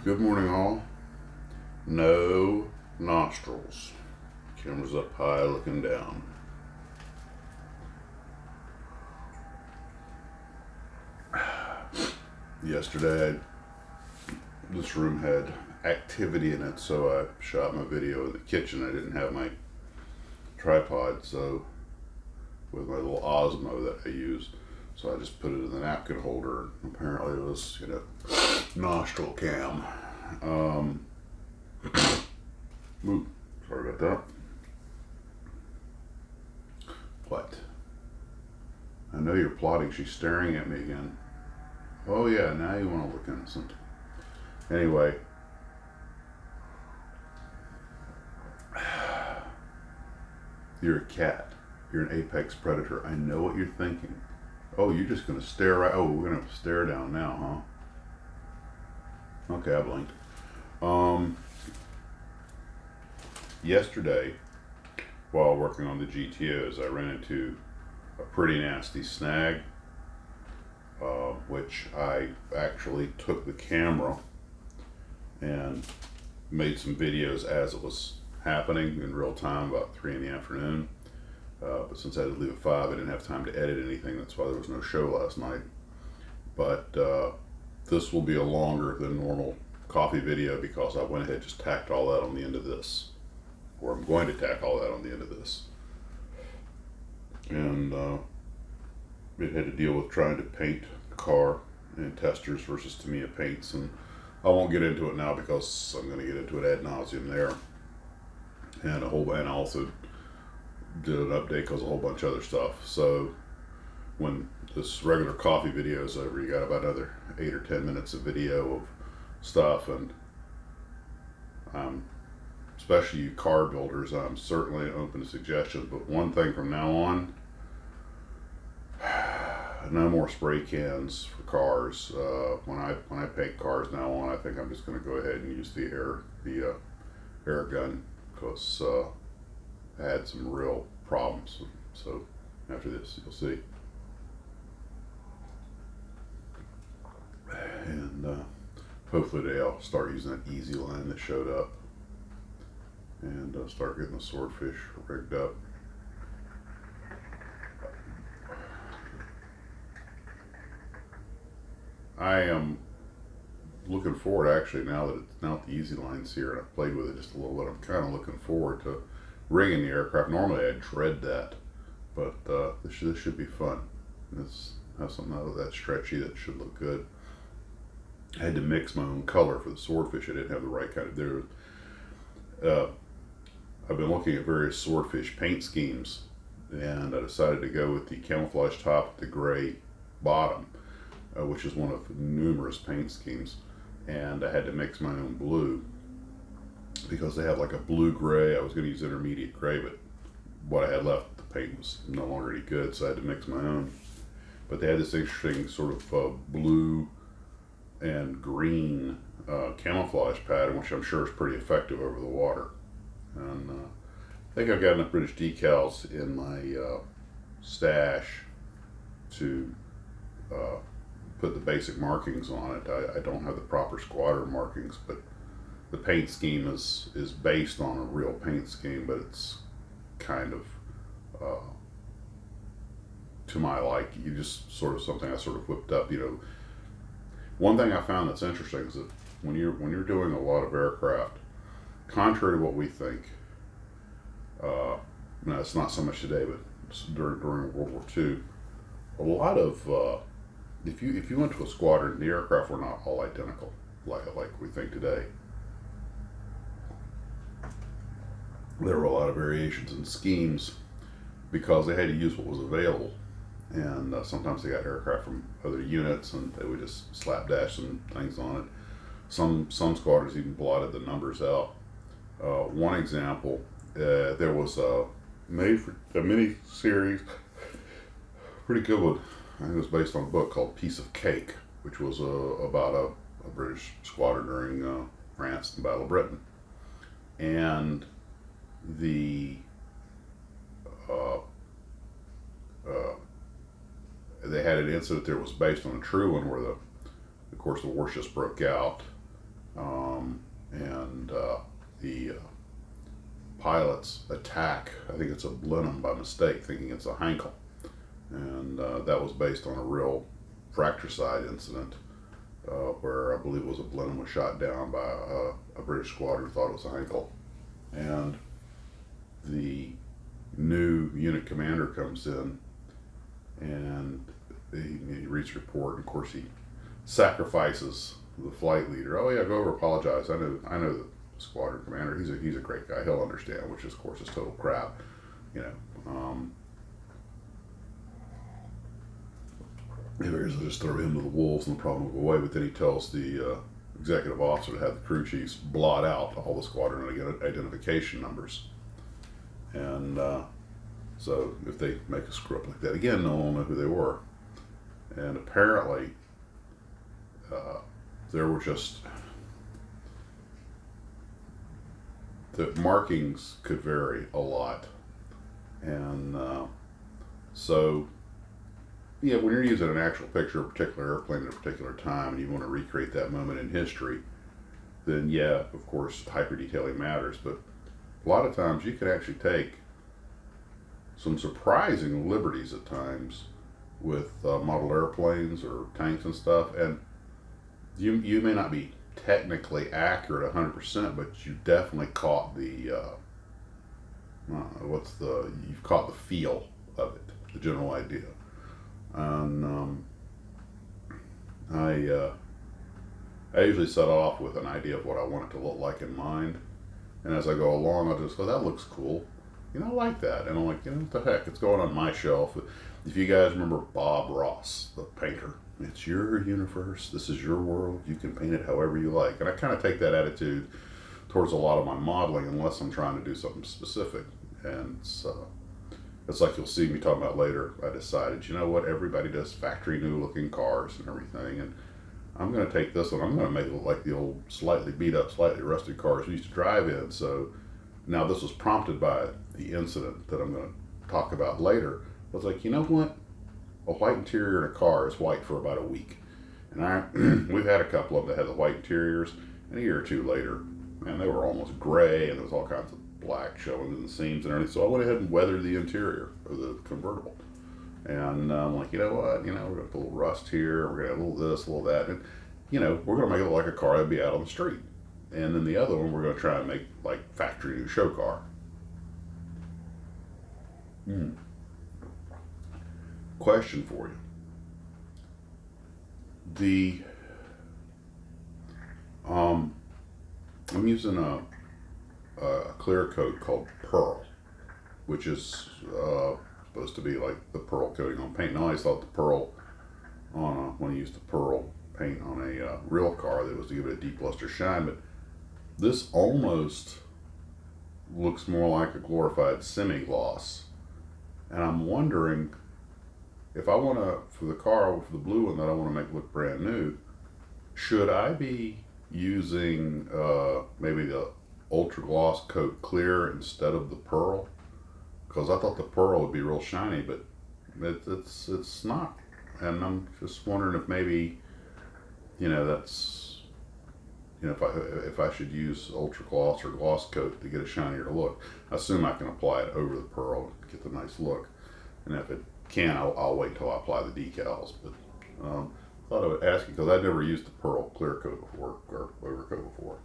Good morning, all. No nostrils. Camera's up high, looking down. Yesterday, this room had activity in it, so I shot my video in the kitchen. I didn't have my tripod, so with my little Osmo that I use, so I just put it in the napkin holder. Apparently, it was, nostril cam. Ooh, sorry about that. What? I know you're plotting. She's staring at me again. Oh yeah, now you want to look innocent. Anyway. You're a cat. You're an apex predator. I know what you're thinking. Oh, you're just going to stare right... Oh, we're going to stare down now, huh? Okay, I blinked. Yesterday, while working on the GTOs, I ran into a pretty nasty snag, which I actually took the camera and made some videos as it was happening in real time, about 3 in the afternoon. But since I had to leave at 5, I didn't have time to edit anything. That's why there was no show last night. But this will be a longer than normal coffee video because I went ahead and just tacked all that on the end of this. Or I'm going to tack all that on the end of this. And it had to deal with trying to paint the car and testers versus Tamiya paints. And I won't get into it now because I'm going to get into it ad nauseum there. And I also did an update because a whole bunch of other stuff. So when this regular coffee video is over, you got about another 8 or 10 minutes of video of stuff. And especially you car builders, I'm certainly open to suggestions. But one thing from now on, no more spray cans for cars. When I paint cars now on, I think I'm just going to go ahead and use the air gun because I had some real problems. So after this, you'll see. And hopefully today I'll start using that easy line that showed up and start getting the swordfish rigged up. I am looking forward, actually, now that the easy line's here and I've played with it just a little bit, I'm kind of looking forward to rigging the aircraft. Normally I dread that, but this should be fun. This has something out of that stretchy that should look good. I had to mix my own color for the swordfish. I didn't have the right kind of... I've been looking at various swordfish paint schemes, and I decided to go with the camouflage top with the gray bottom, which is one of numerous paint schemes. And I had to mix my own blue because they have like a blue-gray. I was going to use intermediate gray, but what I had left, the paint was no longer any good, so I had to mix my own. But they had this interesting sort of blue and green camouflage pattern, which I'm sure is pretty effective over the water. And I think I've got enough British decals in my stash to put the basic markings on it. I don't have the proper squadron markings, but the paint scheme is based on a real paint scheme, but it's kind of to my liking. You just sort of something I sort of whipped up. One thing I found that's interesting is that when you're doing a lot of aircraft, contrary to what we think, no, it's not so much today, but during World War II, a lot of if you went to a squadron, the aircraft were not all identical like we think today. There were a lot of variations in schemes because they had to use what was available, and sometimes they got aircraft from other units and they would just slapdash some things on it. Some squadrons even blotted the numbers out. One example, there was a mini series, pretty good one. I think it was based on a book called Piece of Cake, which was about a British squadron during France and the Battle of Britain. And they had an incident that was based on a true one where of course the war just broke out and the pilots attack. I think it's a Blenheim by mistake, thinking it's a Heinkel, and that was based on a real fratricide incident where I believe it was a Blenheim was shot down by a British squadron who thought it was a Heinkel, and the new unit commander comes in and he reads the report, and of course he sacrifices the flight leader. Oh yeah, go over, apologize. I know the squadron commander. He's a great guy. He'll understand, which of course is total crap, you know. He figures they'll just throw him to the wolves and the problem will go away. But then he tells the executive officer to have the crew chiefs blot out all the squadron identification numbers, and so if they make a screw up like that again, no one will know who they were. And apparently, there were just the markings could vary a lot, and so yeah, when you're using an actual picture of a particular airplane at a particular time, and you want to recreate that moment in history, then yeah, of course, hyper detailing matters. But a lot of times, you can actually take some surprising liberties at times with model airplanes or tanks and stuff, and you may not be technically accurate 100%, but you definitely caught the you've caught the feel of it, the general idea. And I usually set off with an idea of what I want it to look like in mind, and as I go along, I'll just go, that looks cool. You know, I like that. And I'm like, you know, what the heck? It's going on my shelf. If you guys remember Bob Ross, the painter, it's your universe. This is your world. You can paint it however you like. And I kind of take that attitude towards a lot of my modeling, unless I'm trying to do something specific. And so it's like you'll see me talking about later. I decided, you know what? Everybody does factory new looking cars and everything. And I'm going to take this one. I'm going to make it look like the old slightly beat up, slightly rusted cars we used to drive in. So now this was prompted by the incident that I'm going to talk about later. I was like, you know what? A white interior in a car is white for about a week. And we've had a couple of them that had the white interiors, and a year or two later, man, they were almost gray, and there was all kinds of black showing in the seams and everything. So I went ahead and weathered the interior of the convertible. And I'm like, you know what? You know, we're going to put a little rust here. We're going to have a little this, a little that. And, you know, we're going to make it look like a car that'd be out on the street. And then the other one, we're going to try and make like factory new show car. Question for you. I'm using a clear coat called Pearl, which is supposed to be like the pearl coating on paint. And I always thought the pearl when I used the pearl paint on a real car, that was to give it a deep luster shine. But this almost looks more like a glorified semi-gloss. And I'm wondering if I want to, for the car, for the blue one that I want to make look brand new, should I be using maybe the ultra gloss coat clear instead of the pearl? Because I thought the pearl would be real shiny, but it's not. And I'm just wondering if maybe, you know, that's, you know, if I should use ultra gloss or gloss coat to get a shinier look. I assume I can apply it over the pearl to get the nice look. And if it can, I'll wait until I apply the decals. But thought I would ask you because I'd never used the pearl clear coat before or overcoat before.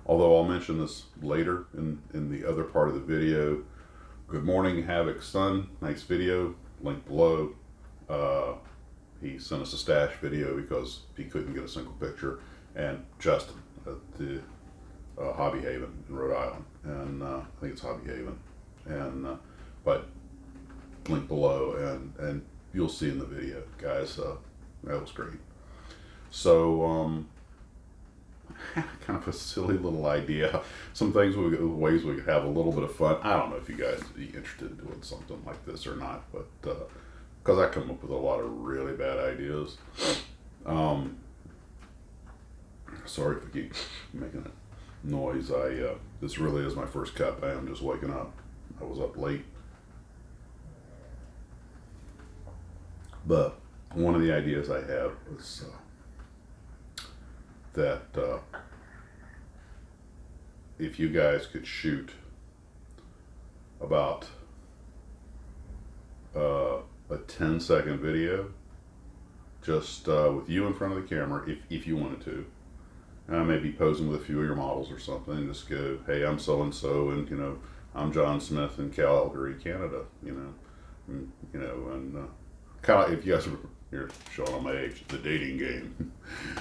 Although I'll mention this later in the other part of the video. Good morning, Havoc Son. Nice video. Link below. He sent us a stash video because he couldn't get a single picture. And Justin at the Hobby Haven in Rhode Island, and I think it's Hobby Haven, and but link below, and you'll see in the video, guys. That was great. So kind of a silly little idea. Some things, ways we could have a little bit of fun. I don't know if you guys would be interested in doing something like this or not, but because I come up with a lot of really bad ideas. Sorry if I keep making it noise. This really is my first cup. I am just waking up. I was up late. But one of the ideas I had was that if you guys could shoot about a 10-second video just with you in front of the camera, if you wanted to, maybe posing with a few of your models or something, and just go, hey, I'm so and so, and I'm John Smith in Calgary, Canada, and kind of, if you guys are, you're showing on my age, the dating game.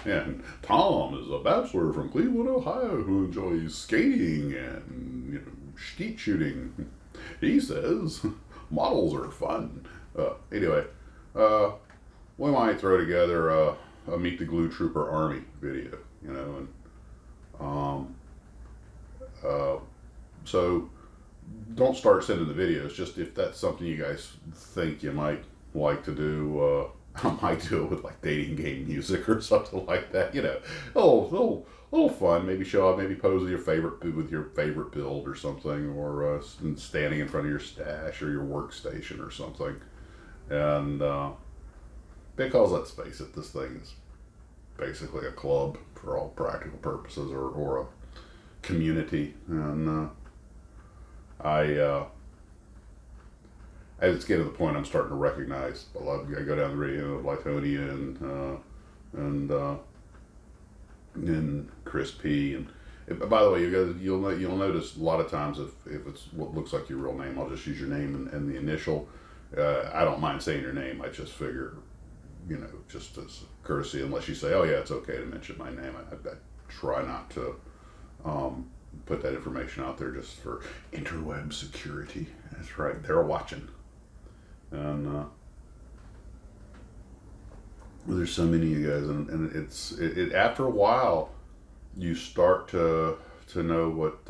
And Tom is a bachelor from Cleveland, Ohio, who enjoys skating and skeet shooting. He says models are fun. Anyway, we might throw together a Meet the Glue Trooper Army video, so don't start sending the videos. Just if that's something you guys think you might like to do, I might do it with like dating game music or something like that. Little fun. Maybe show up, maybe pose with your favorite build or something, or standing in front of your stash or your workstation or something. And because let's face it, this thing is basically a club for all practical purposes, or a community. And as it's getting to the point, I'm starting to recognize a lot. I go down the radio of Litonia and Chris P. And by the way, you'll notice a lot of times if it's what looks like your real name, I'll just use your name and the initial. I don't mind saying your name. I just figure, just as courtesy, unless you say, oh yeah, it's okay to mention my name. I try not to put that information out there just for interweb security. That's right, they're watching. And there's so many of you guys, and it after a while, you start to know what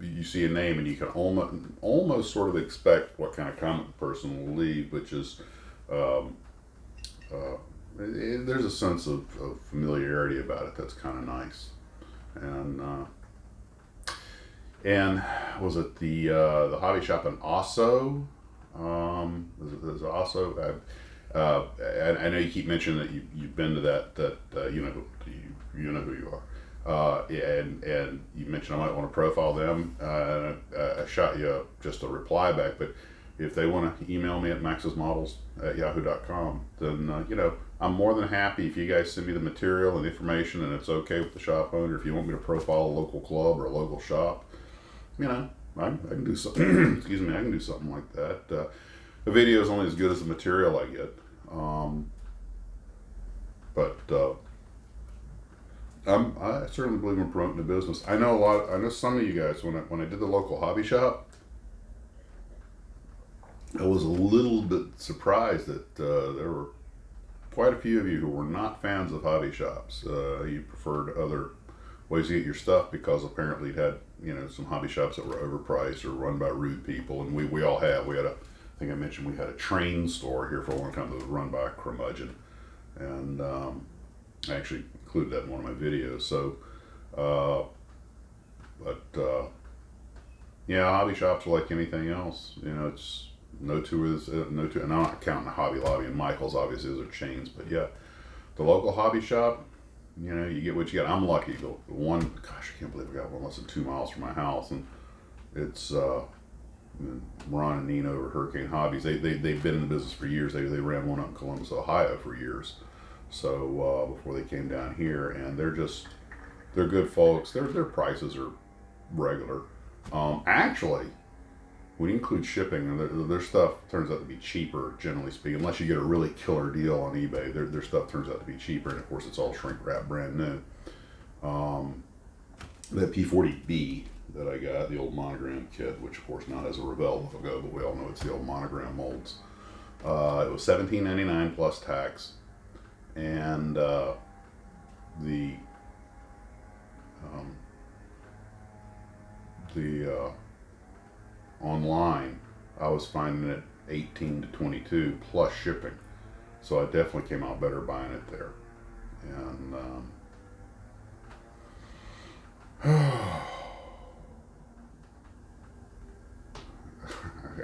you see a name, and you can almost sort of expect what kind of comment the person will leave, which is there's a sense of familiarity about it that's kind of nice. And was it the hobby shop in Osso? There's also I know you keep mentioning that you've been to that you know who you are, and you mentioned I might want to profile them. I shot you just a reply back, but if they want to email me at maxismodels@yahoo.com, then I'm more than happy if you guys send me the material and information, and it's okay with the shop owner. If you want me to profile a local club or a local shop, I can do something. Excuse me, I can do something like that. The video is only as good as the material I get. I certainly believe in promoting the business. I know some of you guys, when I did the local hobby shop, I was a little bit surprised that there were quite a few of you who were not fans of hobby shops. You preferred other ways to get your stuff, because apparently it had some hobby shops that were overpriced or run by rude people, and we all have. I think I mentioned we had a train store here for a long time that was run by a curmudgeon, and I actually included that in one of my videos. So, hobby shops are like anything else. It's no two, and I'm not counting Hobby Lobby and Michael's. Obviously, those are chains, but yeah, the local hobby shop. You get what you get. I'm lucky. The one, gosh, I can't believe I got one less than 2 miles from my house, and it's Ron and Nina over Hurricane Hobbies. They've been in the business for years. They ran one up in Columbus, Ohio for years. So before they came down here, and they're good folks. Their prices are regular. Actually, when you include shipping, and their stuff turns out to be cheaper, generally speaking, unless you get a really killer deal on eBay. Their stuff turns out to be cheaper, and of course it's all shrink wrap, brand new. That P40B that I got, the old monogram kit, which of course now has a Revell logo, but we all know it's the old monogram molds. It was $17.99 plus tax, and the online, I was finding it 18 to 22 plus shipping, so I definitely came out better buying it there. And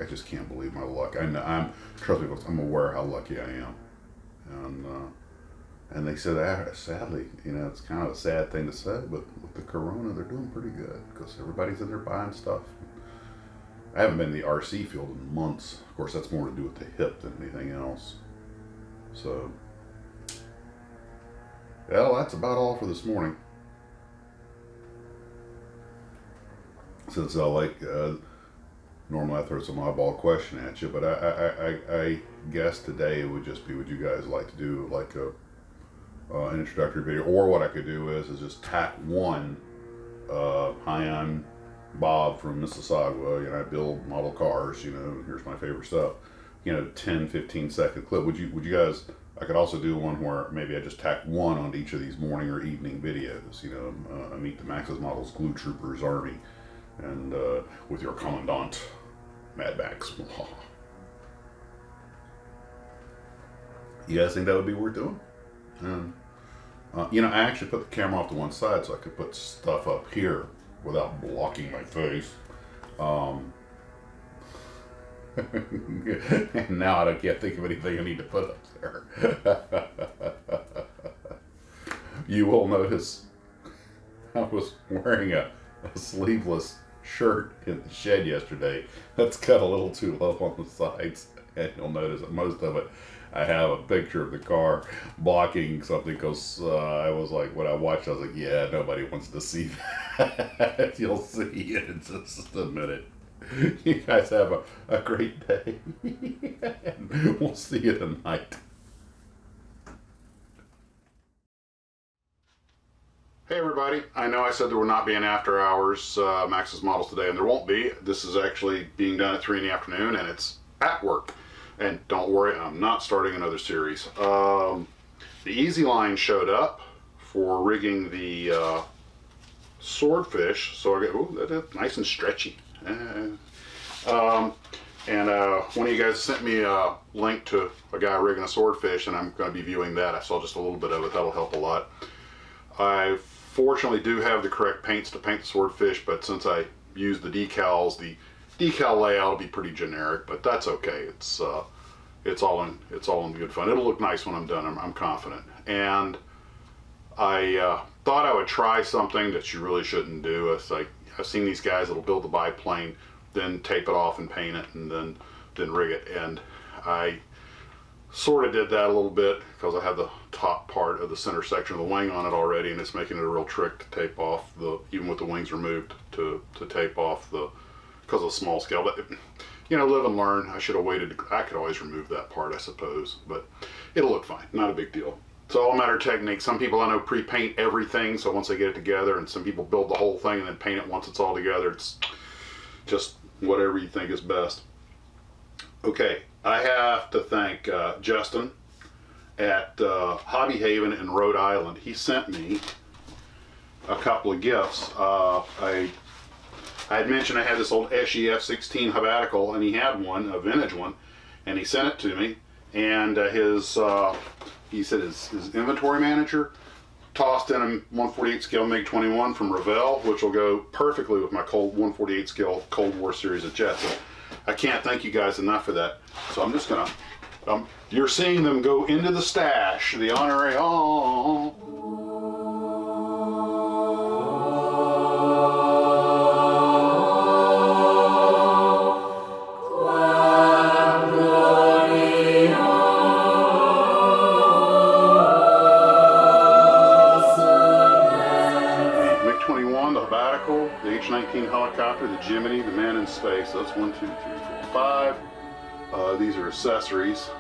I just can't believe my luck. Trust me, I'm aware how lucky I am. And they said, sadly, it's kind of a sad thing to say, but with the corona, they're doing pretty good because everybody's in there buying stuff. I haven't been in the RC field in months. Of course, that's more to do with the hip than anything else. So, well, that's about all for this morning. Since normally I throw some oddball question at you, but I guess today it would just be, would you guys like to do like an introductory video, or what I could do is just tack one. Hi, I'm Bob from Mississauga. I build model cars. Here's my favorite stuff. 10-15 second clip. Would you guys? I could also do one where maybe I just tack one onto each of these morning or evening videos. I meet the Max's Models Glue Troopers Army, and with your commandant, Mad Max. You guys think that would be worth doing? I actually put the camera off to one side so I could put stuff up here without blocking my face. And now I can't think of anything I need to put up there. You will notice I was wearing a sleeveless shirt in the shed yesterday. That's cut a little too low on the sides, and you'll notice that most of it I have a picture of the car blocking something, because I was like, when I watched, I was like, yeah, nobody wants to see that. You'll see it in just a minute. You guys have a great day. And we'll see you tonight. Hey everybody, I know I said there would not be an after hours Max's Models today, and there won't be. This is actually being done at 3 in the afternoon, and it's at work. And don't worry, I'm not starting another series. The Easy Line showed up for rigging the swordfish, so I got, that's nice and stretchy. And one of you guys sent me a link to a guy rigging a swordfish, and I'm going to be viewing that. I saw just a little bit of it. That'll help a lot. I fortunately do have the correct paints to paint the swordfish, but since I used the decals, the decal layout will be pretty generic, but that's okay. It's all in good fun. It'll look nice when I'm done. I'm confident. And I thought I would try something that you really shouldn't do. It's like, I've seen these guys that'll build the biplane, then tape it off and paint it, and then rig it. And I sort of did that a little bit because I had the top part of the center section of the wing on it already, and it's making it a real trick to tape off even with the wings removed, to tape off because of small scale. But live and learn. I should have waited. I could always remove that part, I suppose, but it'll look fine. Not a big deal. It's all a matter of technique. Some people I know pre-paint everything, so once they get it together, and some people build the whole thing and then paint it once it's all together. It's just whatever you think is best. Okay, I have to thank Justin at Hobby Haven in Rhode Island. He sent me a couple of gifts. I had mentioned I had this old SEF 16 Habatical, and he had one, a vintage one, and he sent it to me. And he said his inventory manager tossed in a 148 scale MiG-21 from Revell, which will go perfectly with my 148 scale Cold War series of jets. So I can't thank you guys enough for that. So I'm just gonna, you're seeing them go into the stash, the honorary. The H-19 helicopter, the Jiminy, the Man in Space. That's 1, 2, 3, 4, 5. These are accessories.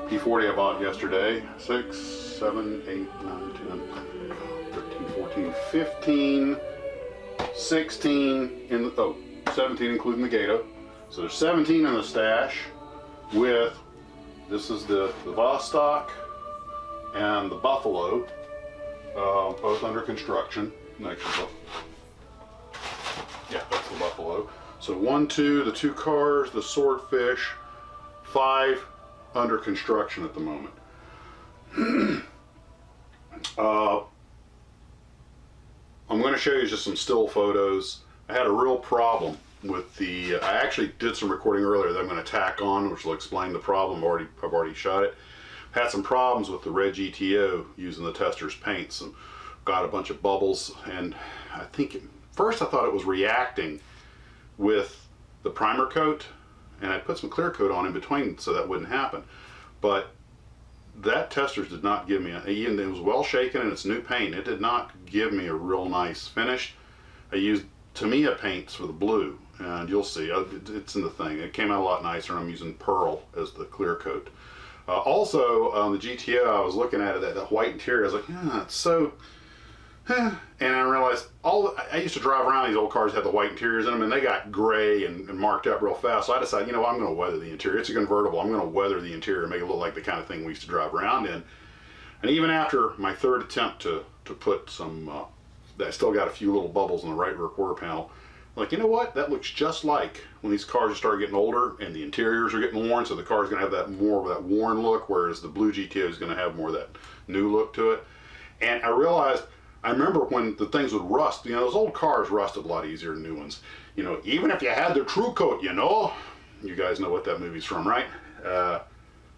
P40 I bought yesterday. 6, 7, 8, 9, 10, 13, 14, 15, 16, 17 including the Gato. So there's 17 in the stash with, this is the Vostok and the Buffalo, both under construction. Next is yeah, that's the Buffalo. So 1, 2, the 2 cars, the Swordfish, 5 under construction at the moment. I'm going to show you just some still photos. I had a real problem with the, I actually did some recording earlier that I'm going to tack on, which will explain the problem. I've already shot it. Had some problems with the red GTO using the tester's paints, and got a bunch of bubbles, and I think first I thought it was reacting with the primer coat, and I put some clear coat on in between so that wouldn't happen. But that testers did not give me, even it was well shaken and it's new paint, it did not give me a real nice finish. I used Tamiya paints for the blue, and you'll see, it's in the thing. It came out a lot nicer, and I'm using Pearl as the clear coat. Also, on the GTO, I was looking at it, that white interior, I was like, yeah, it's so, and I realized, I used to drive around these old cars that had the white interiors in them, and they got gray and marked up real fast, so I decided, you know, I'm going to weather the interior. It's a convertible, I'm going to weather the interior and make it look like the kind of thing we used to drive around in. And even after my third attempt to put some, I still got a few little bubbles in the right rear quarter panel. Like, you know what? That looks just like when these cars start getting older and the interiors are getting worn, so the car's going to have that more of that worn look, whereas the blue GTO is going to have more of that new look to it. And I realized, I remember when the things would rust, you know, those old cars rusted a lot easier than new ones. You know, even if you had the true coat, you know, you guys know what that movie's from, right?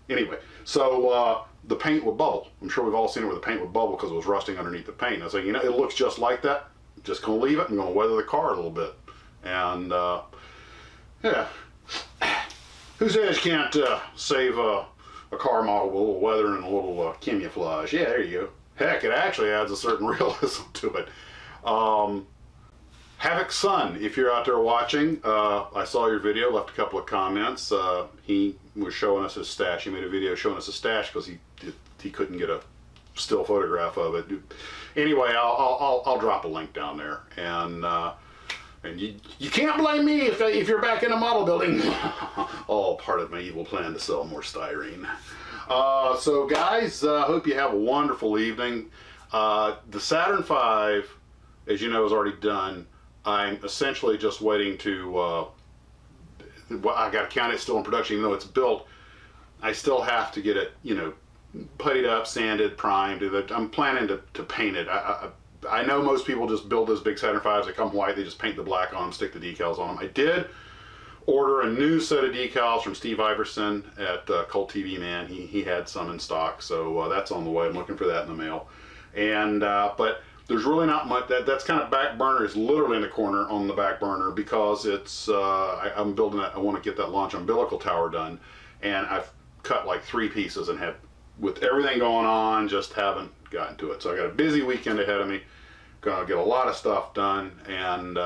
Anyway, so the paint would bubble. I'm sure we've all seen it where the paint would bubble because it was rusting underneath the paint. I was like, you know, it looks just like that. Just gonna leave it. I'm gonna weather the car a little bit. And yeah, who says you can't save a car model with a little weather and a little camouflage? Yeah, there you go. Heck, it actually adds a certain realism to it. Havoc's son, if you're out there watching, I saw your video, left a couple of comments. He was showing us his stash. He made a video showing us his stash because he couldn't get a still photograph of it. Anyway, I'll drop a link down there, and you can't blame me if you're back in a model building. All part of my evil plan to sell more styrene. So guys, hope you have a wonderful evening. The Saturn V, as you know, is already done. I'm essentially just waiting to, I got to count it still in production, even though it's built. I still have to get it, you know, puttied up, sanded, primed. I'm planning to paint it. I know most people just build those big Saturn Vs, they come white, they just paint the black on them, stick the decals on them. I did order a new set of decals from Steve Iverson at Cult TV Man. He had some in stock, so that's on the way. I'm looking for that in the mail. And but there's really not much. That's kind of back burner. Is literally in the corner on the back burner because it's I'm building that. I want to get that launch umbilical tower done, and I've cut like 3 pieces and have, with everything going on, just haven't gotten to it. So I got a busy weekend ahead of me. Gonna get a lot of stuff done, and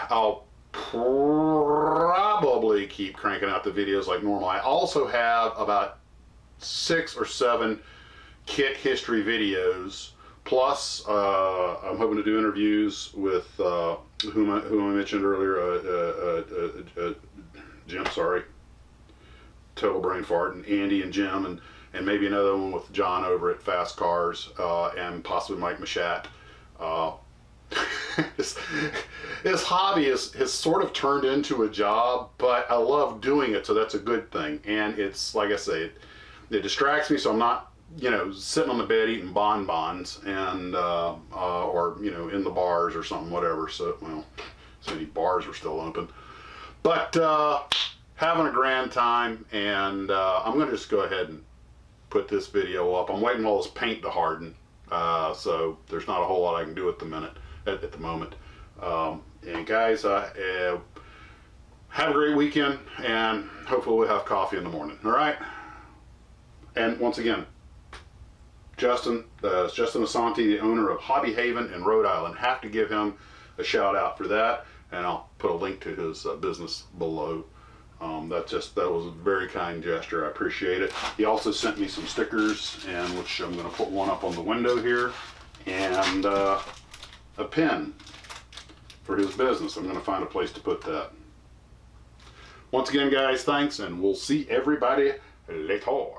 I'll probably keep cranking out the videos like normal. I also have about 6 or 7 kit history videos. Plus, I'm hoping to do interviews with whom I mentioned earlier, Jim, sorry, total brain fart, and Andy and Jim, and maybe another one with John over at Fast Cars, and possibly Mike Machat. This hobby has sort of turned into a job, but I love doing it, so that's a good thing. And it's, like I say, it distracts me, so I'm not, you know, sitting on the bed eating bonbons and or, you know, in the bars or something, whatever. So, well, so many bars are still open, but having a grand time. And I'm gonna just go ahead and put this video up. I'm waiting for all this paint to harden, so there's not a whole lot I can do at the moment. And guys, have a great weekend, and hopefully we'll have coffee in the morning. All right. And once again, Justin Asante, the owner of Hobby Haven in Rhode Island. Have to give him a shout out for that, and I'll put a link to his business below. That was a very kind gesture. I appreciate it. He also sent me some stickers, and which I'm going to put one up on the window here, and a pen for his business. I'm going to find a place to put that. Once again, guys, thanks, and we'll see everybody later.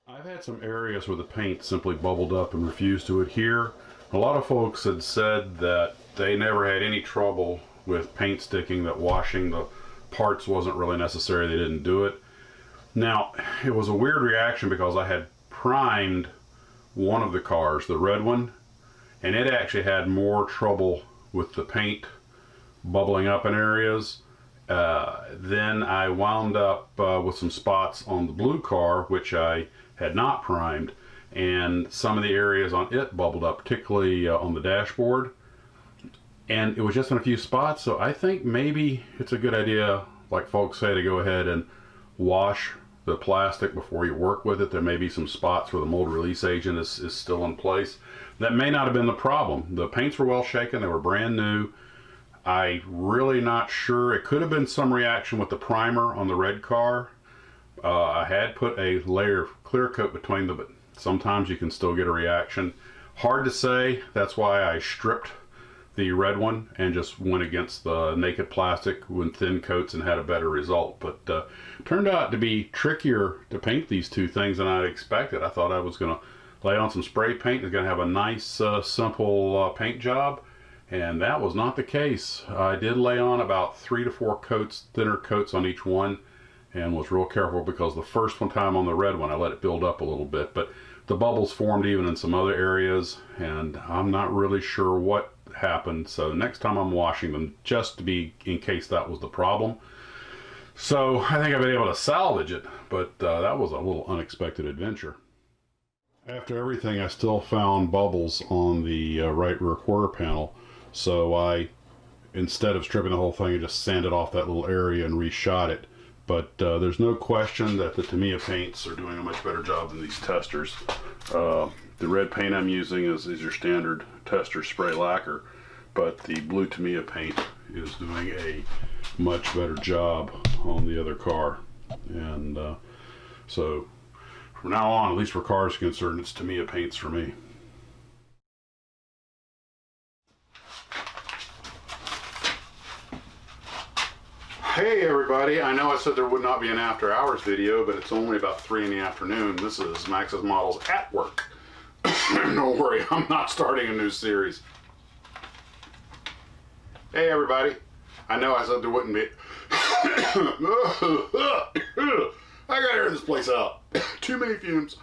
I've had some areas where the paint simply bubbled up and refused to adhere. A lot of folks had said that they never had any trouble with paint sticking, that washing the parts wasn't really necessary, they didn't do it. Now, it was a weird reaction because I had primed one of the cars, the red one, and it actually had more trouble with the paint bubbling up in areas. Then I wound up with some spots on the blue car, which I had not primed, and some of the areas on it bubbled up, particularly on the dashboard. And it was just in a few spots, so I think maybe it's a good idea, like folks say, to go ahead and wash the plastic before you work with it. There may be some spots where the mold release agent is still in place. That may not have been the problem. The paints were well shaken, they were brand new. I'm really not sure. It could have been some reaction with the primer on the red car. I had put a layer of clear coat between them, but sometimes you can still get a reaction. Hard to say. That's why I stripped the red one and just went against the naked plastic with thin coats and had a better result. But turned out to be trickier to paint these two things than I'd expected. I thought I was going to lay on some spray paint and going to have a nice simple paint job, and that was not the case. I did lay on about 3 to 4 coats, thinner coats on each one, and was real careful because the first one time on the red one I let it build up a little bit, but the bubbles formed even in some other areas, and I'm not really sure what happened. So next time I'm washing them, just to be in case that was the problem. So I think I've been able to salvage it, but that was a little unexpected adventure. After everything, I still found bubbles on the right rear quarter panel, so I, instead of stripping the whole thing, I just sanded off that little area and reshot it. But there's no question that the Tamiya paints are doing a much better job than these testers. The red paint I'm using is your standard tester spray lacquer, but the blue Tamiya paint is doing a much better job on the other car. And so from now on, at least where cars are concerned, it's Tamiya paints for me. Hey everybody, I know I said there would not be an after hours video, but it's only about 3 in the afternoon. This is Max's Models at Work. Don't worry, I'm not starting a new series. Hey everybody, I know I said there wouldn't be. I gotta air this place out. Too many fumes.